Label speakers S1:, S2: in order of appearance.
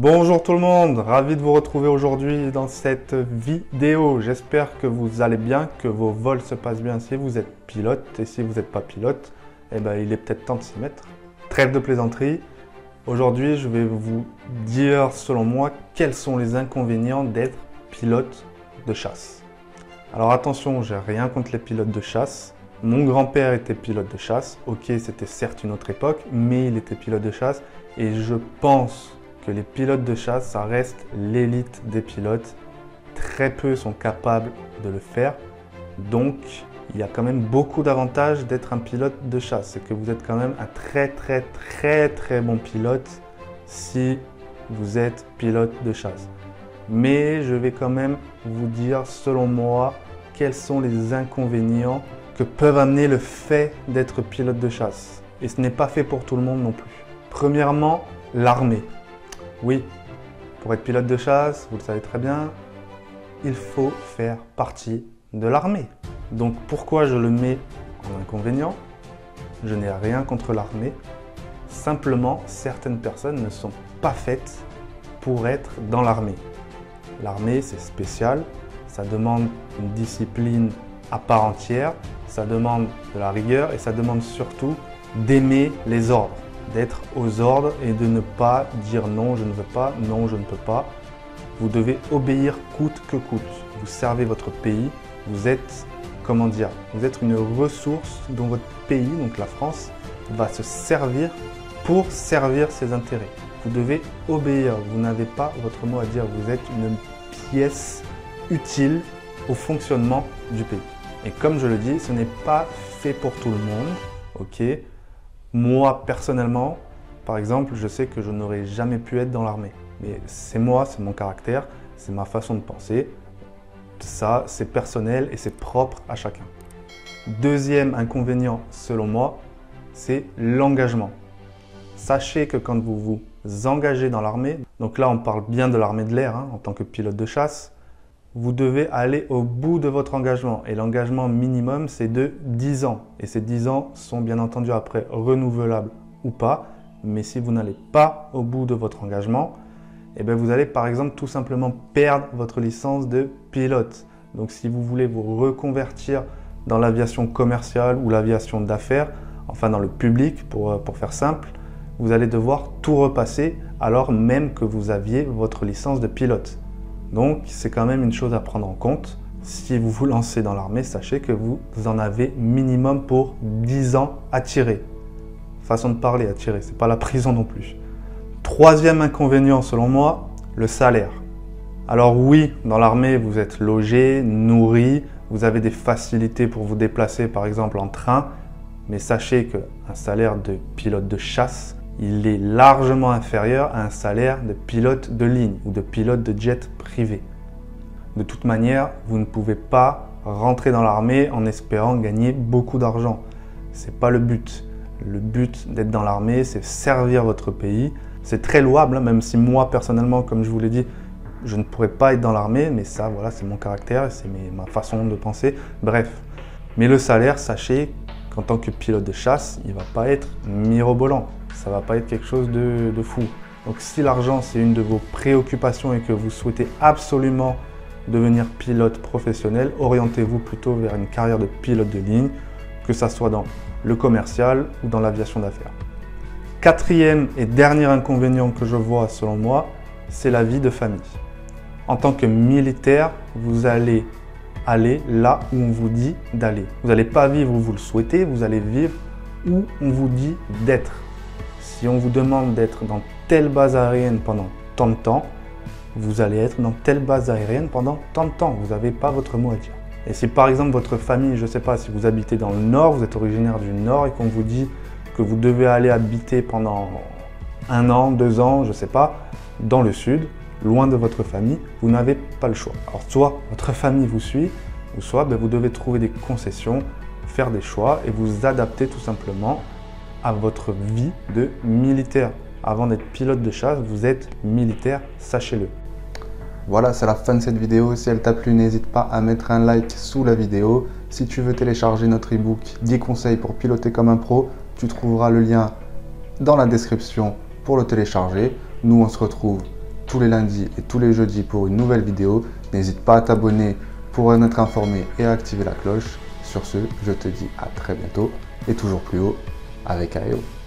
S1: Bonjour tout le monde, ravi de vous retrouver aujourd'hui dans cette vidéo. J'espère que vous allez bien, que vos vols se passent bien si vous êtes pilote. Et si vous n'êtes pas pilote, il est peut-être temps de s'y mettre. Trêve de plaisanterie. Aujourd'hui, je vais vous dire, selon moi, quels sont les inconvénients d'être pilote de chasse. Alors attention, j'ai rien contre les pilotes de chasse. Mon grand-père était pilote de chasse. Ok, c'était certes une autre époque, mais il était pilote de chasse. Et je pense que les pilotes de chasse, ça reste l'élite des pilotes. Très peu sont capables de le faire. Donc, il y a quand même beaucoup d'avantages d'être un pilote de chasse. C'est que vous êtes quand même un très bon pilote si vous êtes pilote de chasse. Mais je vais quand même vous dire, selon moi, quels sont les inconvénients que peuvent amener le fait d'être pilote de chasse. Et ce n'est pas fait pour tout le monde non plus. Premièrement, l'armée. Oui, pour être pilote de chasse, vous le savez très bien, il faut faire partie de l'armée. Donc pourquoi je le mets en inconvénient? Je n'ai rien contre l'armée. Simplement, certaines personnes ne sont pas faites pour être dans l'armée. L'armée, c'est spécial. Ça demande une discipline à part entière. Ça demande de la rigueur et ça demande surtout d'aimer les ordres. D'être aux ordres et de ne pas dire non, je ne veux pas, non, je ne peux pas. Vous devez obéir coûte que coûte. Vous servez votre pays, vous êtes, vous êtes une ressource dont votre pays, donc la France, va se servir pour servir ses intérêts. Vous devez obéir, vous n'avez pas votre mot à dire, vous êtes une pièce utile au fonctionnement du pays. Et comme je le dis, ce n'est pas fait pour tout le monde, ok? Moi, personnellement, par exemple, je sais que je n'aurais jamais pu être dans l'armée. Mais c'est moi, c'est mon caractère, c'est ma façon de penser. Ça, c'est personnel et c'est propre à chacun. Deuxième inconvénient, selon moi, c'est l'engagement. Sachez que quand vous vous engagez dans l'armée, donc là on parle bien de l'armée de l'air en tant que pilote de chasse, vous devez aller au bout de votre engagement. Et l'engagement minimum, c'est de 10 ans. Et ces 10 ans sont bien entendu après renouvelables ou pas. Mais si vous n'allez pas au bout de votre engagement, vous allez par exemple tout simplement perdre votre licence de pilote. Donc si vous voulez vous reconvertir dans l'aviation commerciale ou l'aviation d'affaires, enfin dans le public pour faire simple, vous allez devoir tout repasser alors même que vous aviez votre licence de pilote. Donc, c'est quand même une chose à prendre en compte. Si vous vous lancez dans l'armée, sachez que vous en avez minimum pour 10 ans à tirer. Façon de parler, à tirer, c'est pas la prison non plus. Troisième inconvénient selon moi, le salaire. Alors oui, dans l'armée, vous êtes logé, nourri, vous avez des facilités pour vous déplacer par exemple en train, mais sachez qu'un salaire de pilote de chasse, il est largement inférieur à un salaire de pilote de ligne ou de pilote de jet privé. De toute manière, vous ne pouvez pas rentrer dans l'armée en espérant gagner beaucoup d'argent. Ce n'est pas le but. Le but d'être dans l'armée, c'est servir votre pays. C'est très louable, même si moi, personnellement, comme je vous l'ai dit, je ne pourrais pas être dans l'armée, mais ça, voilà, c'est mon caractère, c'est ma façon de penser. Bref. Mais le salaire, sachez qu'en tant que pilote de chasse, il ne va pas être mirobolant. Ça ne va pas être quelque chose de fou. Donc si l'argent c'est une de vos préoccupations et que vous souhaitez absolument devenir pilote professionnel, orientez-vous plutôt vers une carrière de pilote de ligne, que ça soit dans le commercial ou dans l'aviation d'affaires. Quatrième et dernier inconvénient que je vois selon moi, c'est la vie de famille. En tant que militaire, vous allez aller là où on vous dit d'aller. Vous n'allez pas vivre où vous le souhaitez, vous allez vivre où on vous dit d'être. Si on vous demande d'être dans telle base aérienne pendant tant de temps, vous allez être dans telle base aérienne pendant tant de temps. Vous n'avez pas votre mot à dire. Et si par exemple votre famille, je ne sais pas, si vous habitez dans le nord, vous êtes originaire du nord et qu'on vous dit que vous devez aller habiter pendant 1 an, 2 ans, je ne sais pas, dans le sud, loin de votre famille, vous n'avez pas le choix. Alors soit votre famille vous suit, ou soit vous devez trouver des concessions, faire des choix et vous adapter tout simplement à votre vie de militaire. Avant d'être pilote de chasse, vous êtes militaire, sachez-le. Voilà, c'est la fin de cette vidéo. Si elle t'a plu, n'hésite pas à mettre un like sous la vidéo. Si tu veux télécharger notre e-book 10 conseils pour piloter comme un pro, tu trouveras le lien dans la description pour le télécharger. Nous, on se retrouve tous les lundis et tous les jeudis pour une nouvelle vidéo. N'hésite pas à t'abonner pour en être informé et à activer la cloche. Sur ce, je te dis à très bientôt et toujours plus haut avec AEO.